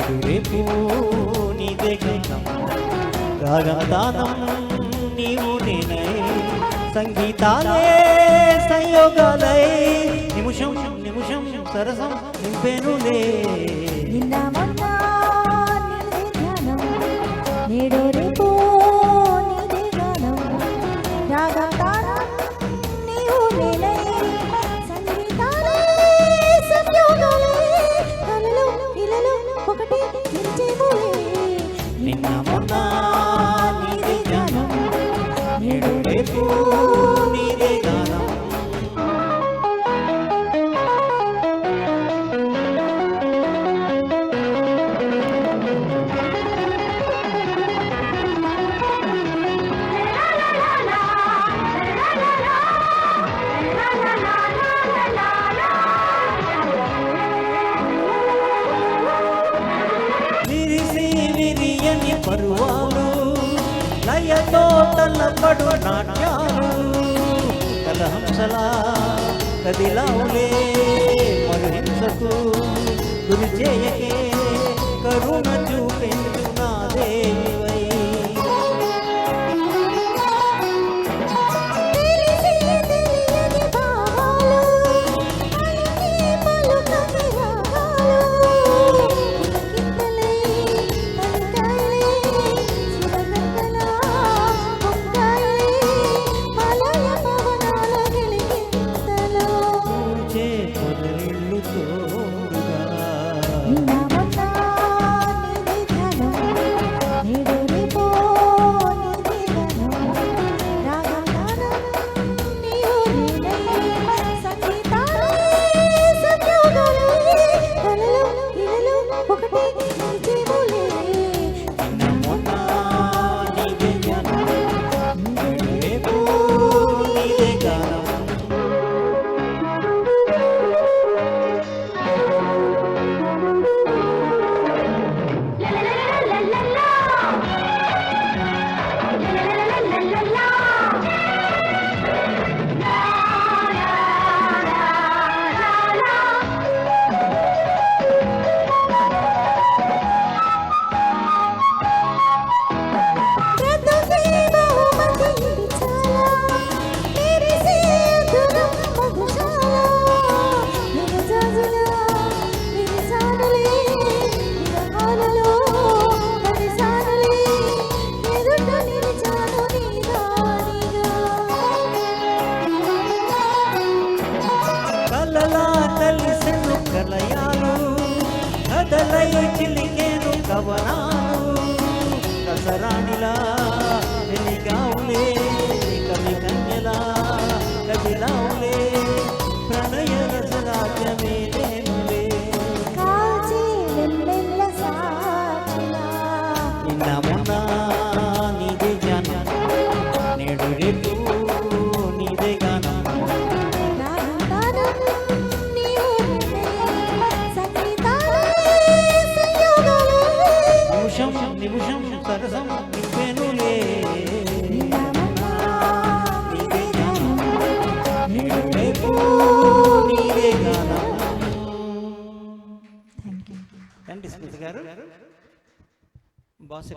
నేడు రేపు నీదే గానం రాగం తానం నీవు నేనై సంగీతాలే సంయోగాలై నిమిషం నిమిషం సరసం నింపెనులే నిన్న మొన్న నీదే ధ్యానం నేడు రేపు నీదే గానం రాగం తానం నీవు నేనై సంగీతాలే సంయోగాలే కలలు ఇలలు ఒకటి నిలిచేవులే నిన్న మొన్న నీదే గానం నేడు రేపు నీదే గానం పరువాలు లయతో తల్లపడు నాట్యాలు కలహంసలా కదిలావులే మరుహింసకు గురి చేయకే కరుణ చూపెందు నా దేవై కలయాలు కదలై చిలికేను కవనాలు కసరాణిలా వెలిగావులే కవి కన్యలా కదిలావులే ప్రణయ రసరాజ్యమే లేనులే నిన్న మొన్న నీదే జ్ఞానం నేడు రేపు నీదే గానం నిమిషం సరసం నింపెనులే నేడు రేపు నీదే గానం. థ్యాంక్ యూ స్మిత గారు బాస్